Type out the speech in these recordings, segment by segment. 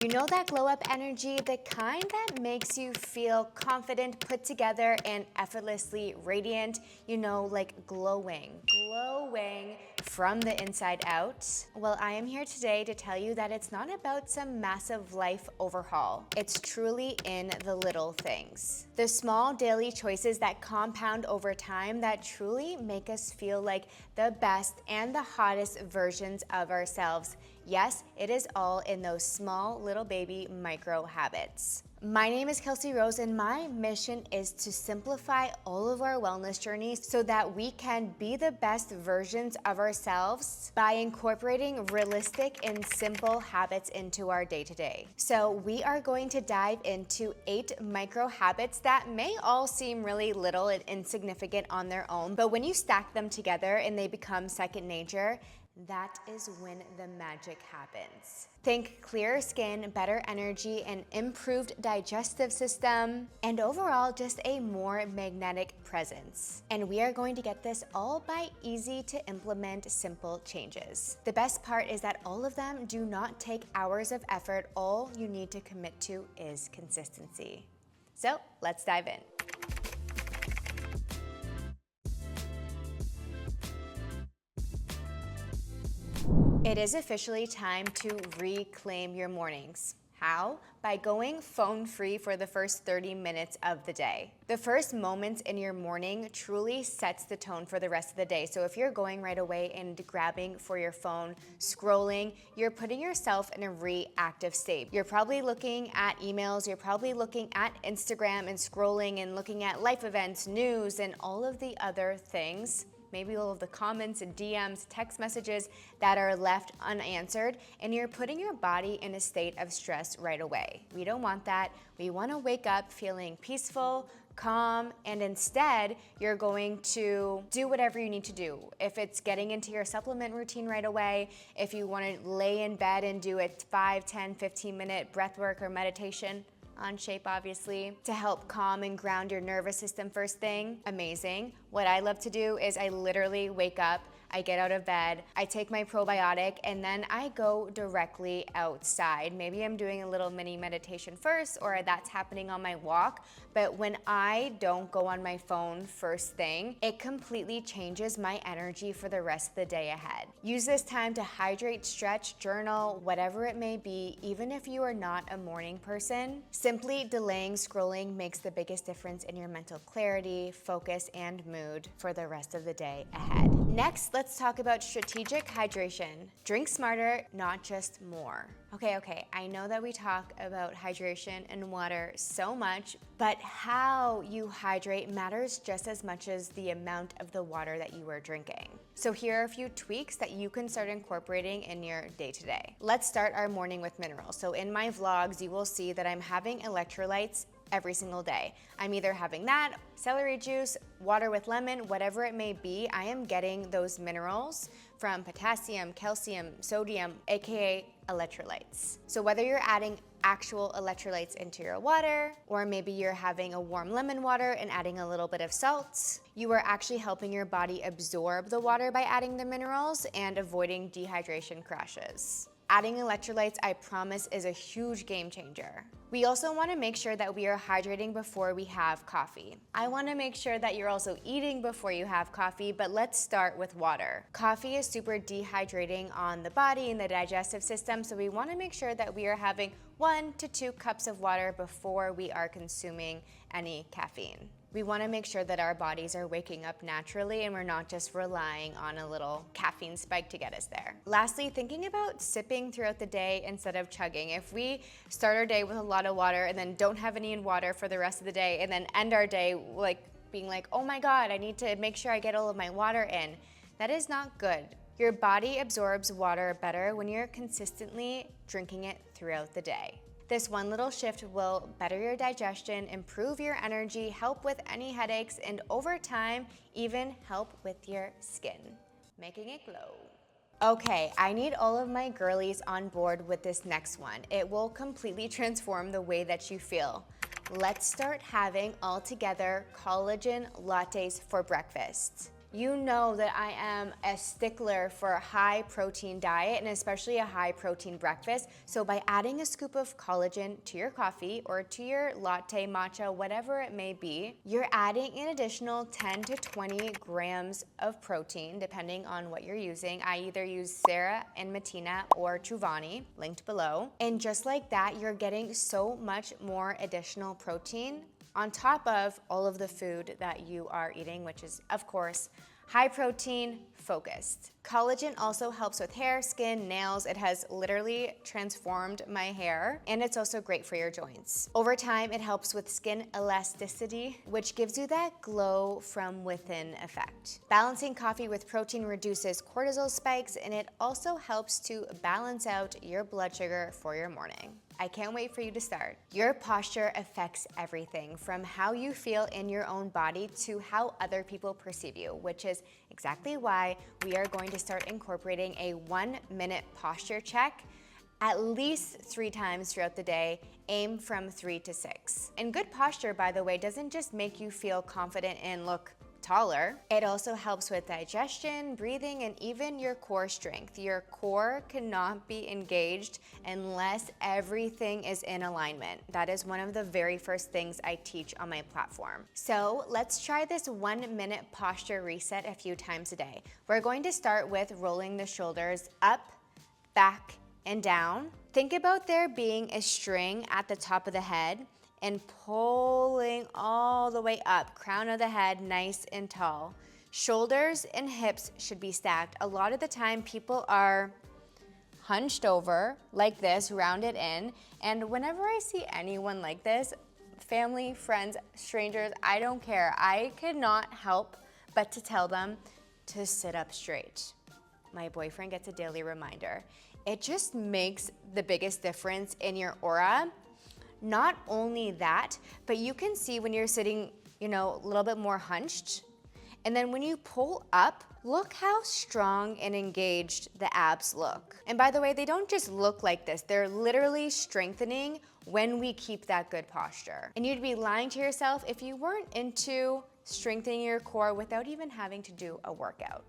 You know that glow up energy, the kind that makes you feel confident, put together, and effortlessly radiant, like glowing from the inside out? Well, I am here today to tell you that it's not about some massive life overhaul. It's truly in the little things. The small daily choices that compound over time that truly make us feel like the best and the hottest versions of ourselves. Yes, it is all in those small little baby micro habits. My name is Kelsey Rose, and my mission is to simplify all of our wellness journeys so that we can be the best versions of ourselves by incorporating realistic and simple habits into our day-to-day. So we are going to dive into 8 micro habits that may all seem really little and insignificant on their own, but when you stack them together and they become second nature, that is when the magic happens. Think clearer skin, better energy, an improved digestive system, and overall just a more magnetic presence. And we are going to get this all by easy to implement simple changes. The best part is that all of them do not take hours of effort. All you need to commit to is consistency. So let's dive in. It is officially time to reclaim your mornings. How? By going phone-free for the first 30 minutes of the day. The first moments in your morning truly sets the tone for the rest of the day. So if you're going right away and grabbing for your phone, scrolling, you're putting yourself in a reactive state. You're probably looking at emails, you're probably looking at Instagram and scrolling and looking at life events, news, and all of the other things. Maybe all of the comments and DMs, text messages that are left unanswered, and you're putting your body in a state of stress right away. We don't want that. We want to wake up feeling peaceful, calm, and instead you're going to do whatever you need to do. If it's getting into your supplement routine right away, if you want to lay in bed and do a 5, 10, 15-minute breath work or meditation, on Shape obviously, to help calm and ground your nervous system first thing, amazing. What I love to do is I literally wake up, I get out of bed, I take my probiotic, and then I go directly outside. Maybe I'm doing a little mini meditation first, or that's happening on my walk, but when I don't go on my phone first thing, it completely changes my energy for the rest of the day ahead. Use this time to hydrate, stretch, journal, whatever it may be, even if you are not a morning person. Simply delaying scrolling makes the biggest difference in your mental clarity, focus, and mood for the rest of the day ahead. Next, let's talk about strategic hydration. Drink smarter, not just more. Okay, I know that we talk about hydration and water so much, but how you hydrate matters just as much as the amount of the water that you are drinking. So here are a few tweaks that you can start incorporating in your day-to-day. Let's start our morning with minerals. So in my vlogs, you will see that I'm having electrolytes every single day. I'm either having that, celery juice, water with lemon, whatever it may be, I am getting those minerals from potassium, calcium, sodium, aka electrolytes. So whether you're adding actual electrolytes into your water, or maybe you're having a warm lemon water and adding a little bit of salt, you are actually helping your body absorb the water by adding the minerals and avoiding dehydration crashes. Adding electrolytes, I promise, is a huge game changer. We also want to make sure that we are hydrating before we have coffee. I want to make sure that you're also eating before you have coffee, but let's start with water. Coffee is super dehydrating on the body and the digestive system, so we want to make sure that we are having 1 to 2 cups of water before we are consuming any caffeine. We want to make sure that our bodies are waking up naturally and we're not just relying on a little caffeine spike to get us there. Lastly, thinking about sipping throughout the day instead of chugging. If we start our day with a lot of water and then don't have any water for the rest of the day and then end our day being like, oh my God, I need to make sure I get all of my water in, that is not good. Your body absorbs water better when you're consistently drinking it throughout the day. This one little shift will better your digestion, improve your energy, help with any headaches, and over time, even help with your skin, making it glow. Okay, I need all of my girlies on board with this next one. It will completely transform the way that you feel. Let's start having all together collagen lattes for breakfast. You know that I am a stickler for a high protein diet and especially a high protein breakfast. So by adding a scoop of collagen to your coffee or to your latte, matcha, whatever it may be, you're adding an additional 10 to 20 grams of protein depending on what you're using. I either use Sarah and Matina or Chuvani, linked below. And just like that, you're getting so much more additional protein on top of all of the food that you are eating, which is, of course, high protein focused. Collagen also helps with hair, skin, nails. It has literally transformed my hair, and it's also great for your joints. Over time, it helps with skin elasticity, which gives you that glow from within effect. Balancing coffee with protein reduces cortisol spikes, and it also helps to balance out your blood sugar for your morning. I can't wait for you to start. Your posture affects everything from how you feel in your own body to how other people perceive you, which is exactly why we are going to start incorporating a 1-minute posture check at least 3 times throughout the day. Aim from 3 to 6. And good posture, by the way, doesn't just make you feel confident and look taller. It also helps with digestion, breathing, and even your core strength. Your core cannot be engaged unless everything is in alignment. That is one of the very first things I teach on my platform. So let's try this 1-minute posture reset a few times a day. We're going to start with rolling the shoulders up, back, and down. Think about there being a string at the top of the head and pulling all the way up, crown of the head nice and tall. Shoulders and hips should be stacked. A lot of the time people are hunched over like this, rounded in, and whenever I see anyone like this, family, friends, strangers, I don't care. I cannot help but to tell them to sit up straight. My boyfriend gets a daily reminder. It just makes the biggest difference in your aura. Not only that, but you can see when you're sitting, a little bit more hunched. And then when you pull up, look how strong and engaged the abs look. And by the way, they don't just look like this. They're literally strengthening when we keep that good posture. And you'd be lying to yourself if you weren't into strengthening your core without even having to do a workout.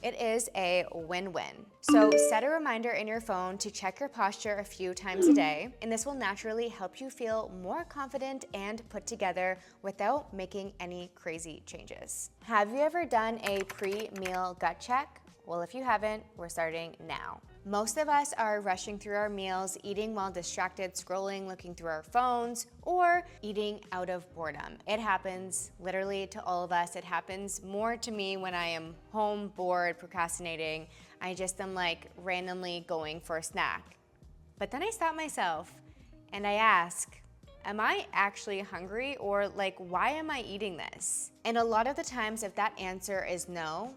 It is a win-win. So set a reminder in your phone to check your posture a few times a day, and this will naturally help you feel more confident and put together without making any crazy changes. Have you ever done a pre-meal gut check? Well, if you haven't, we're starting now. Most of us are rushing through our meals, eating while distracted, scrolling, looking through our phones, or eating out of boredom. It happens literally to all of us. It happens more to me when I am home, bored, procrastinating. I just am like randomly going for a snack. But then I stop myself and I ask, am I actually hungry, or why am I eating this? And a lot of the times if that answer is no,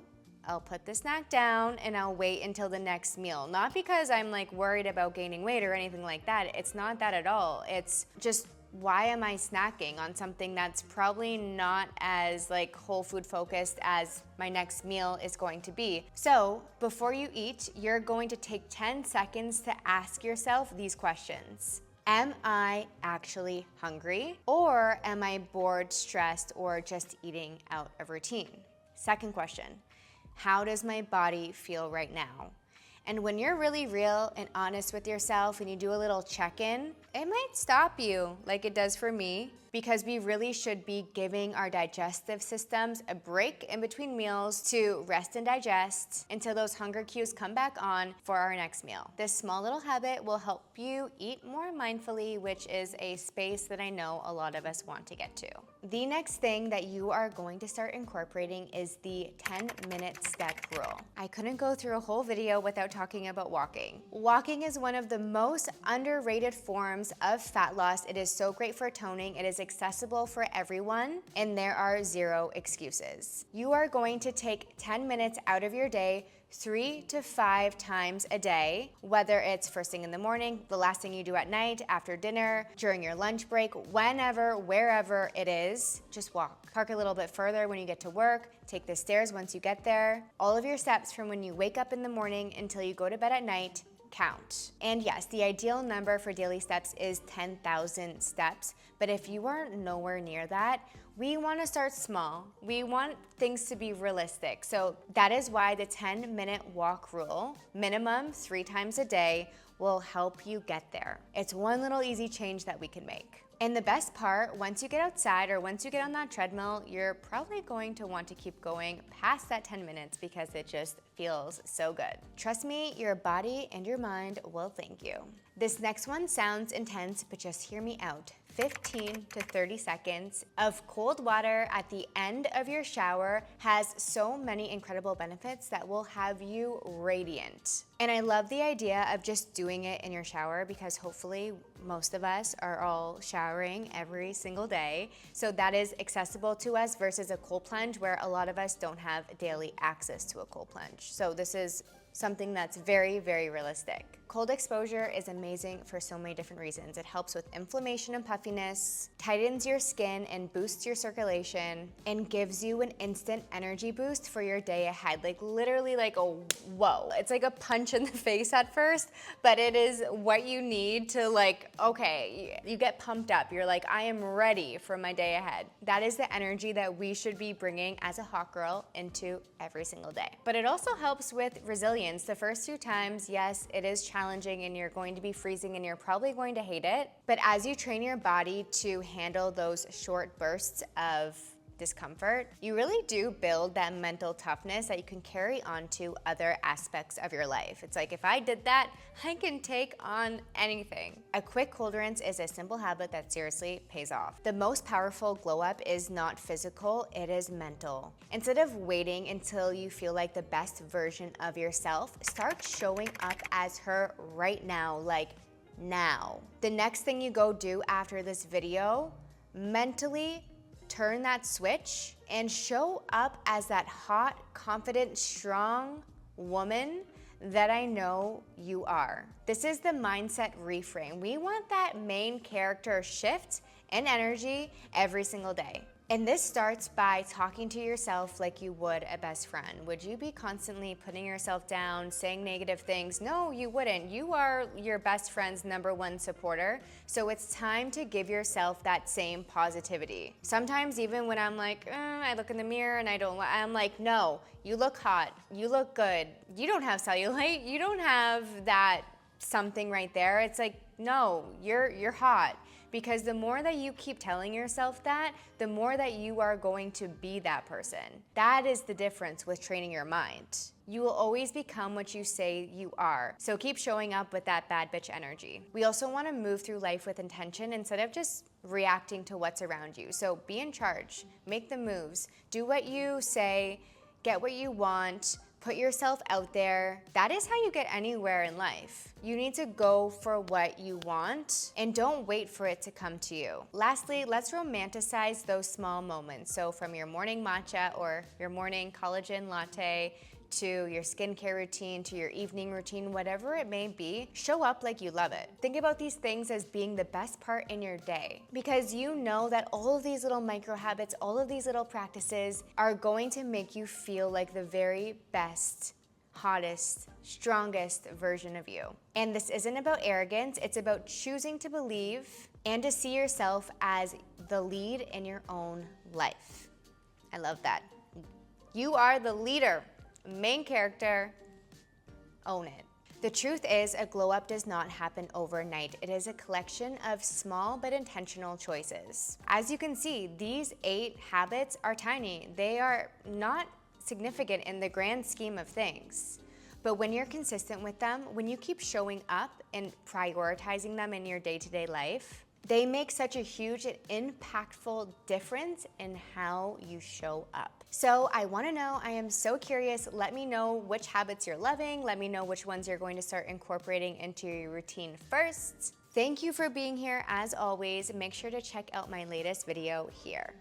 I'll put the snack down and I'll wait until the next meal. Not because I'm worried about gaining weight or anything like that. It's not that at all. It's just, why am I snacking on something that's probably not as whole food focused as my next meal is going to be? So before you eat, you're going to take 10 seconds to ask yourself these questions. Am I actually hungry? Or am I bored, stressed, or just eating out of routine? Second question. How does my body feel right now? And when you're really real and honest with yourself and you do a little check-in, it might stop you like it does for me, because we really should be giving our digestive systems a break in between meals to rest and digest until those hunger cues come back on for our next meal. This small little habit will help you eat more mindfully, which is a space that I know a lot of us want to get to. The next thing that you are going to start incorporating is the 10-minute step rule. I couldn't go through a whole video without talking about walking. Walking is one of the most underrated forms of fat loss. It is so great for toning. It is accessible for everyone, and there are 0 excuses. You are going to take 10 minutes out of your day 3 to 5 times a day, whether it's first thing in the morning, the last thing you do at night, after dinner, during your lunch break, whenever, wherever it is, just walk. Park a little bit further when you get to work, take the stairs once you get there. All of your steps from when you wake up in the morning until you go to bed at night, count. And yes, the ideal number for daily steps is 10,000 steps, but if you are nowhere near that, we want to start small. We want things to be realistic. So that is why the 10-minute walk rule, minimum 3 times a day, will help you get there. It's one little easy change that we can make. And the best part, once you get outside or once you get on that treadmill, you're probably going to want to keep going past that 10 minutes because it just feels so good. Trust me, your body and your mind will thank you. This next one sounds intense, but just hear me out. 15 to 30 seconds of cold water at the end of your shower has so many incredible benefits that will have you radiant. And I love the idea of just doing it in your shower because hopefully most of us are all showering every single day. So that is accessible to us versus a cold plunge where a lot of us don't have daily access to a cold plunge. So this is something that's very, very realistic. Cold exposure is amazing for so many different reasons. It helps with inflammation and puffiness, tightens your skin and boosts your circulation, and gives you an instant energy boost for your day ahead. Like literally like a whoa. It's like a punch in the face at first, but it is what you need to like, okay, you get pumped up. You're like, I am ready for my day ahead. That is the energy that we should be bringing as a hot girl into every single day. But it also helps with resilience. The first few times, yes, it is challenging and you're going to be freezing and you're probably going to hate it. But as you train your body to handle those short bursts of discomfort, you really do build that mental toughness that you can carry on to other aspects of your life. It's like, if I did that, I can take on anything. A quick cold rinse is a simple habit that seriously pays off. The most powerful glow up is not physical, it is mental. Instead of waiting until you feel like the best version of yourself, start showing up as her right now, like now. The next thing you go do after this video, mentally turn that switch and show up as that hot, confident, strong woman that I know you are. This is the mindset reframe. We want that main character shift and energy every single day. And this starts by talking to yourself like you would a best friend. Would you be constantly putting yourself down, saying negative things? No, you wouldn't. You are your best friend's #1 supporter. So it's time to give yourself that same positivity. Sometimes even when I'm like, I look in the mirror and I'm like, no, you look hot, you look good. You don't have cellulite, you don't have that something right there. It's like, no, you're hot. Because the more that you keep telling yourself that, the more that you are going to be that person. That is the difference with training your mind. You will always become what you say you are. So keep showing up with that bad bitch energy. We also want to move through life with intention instead of just reacting to what's around you. So be in charge, make the moves, do what you say, get what you want, put yourself out there. That is how you get anywhere in life. You need to go for what you want and don't wait for it to come to you. Lastly, let's romanticize those small moments. So from your morning matcha or your morning collagen latte to your skincare routine, to your evening routine, whatever it may be, show up like you love it. Think about these things as being the best part in your day because you know that all of these little micro habits, all of these little practices are going to make you feel like the very best, hottest, strongest version of you. And this isn't about arrogance, it's about choosing to believe and to see yourself as the lead in your own life. I love that. You are the leader. Main character, own it. The truth is, a glow up does not happen overnight. It is a collection of small but intentional choices. As you can see, these 8 habits are tiny. They are not significant in the grand scheme of things. But when you're consistent with them, when you keep showing up and prioritizing them in your day-to-day life, they make such a huge and impactful difference in how you show up. So I want to know, I am so curious, let me know which habits you're loving, let me know which ones you're going to start incorporating into your routine first. Thank you for being here as always. Make sure to check out my latest video here.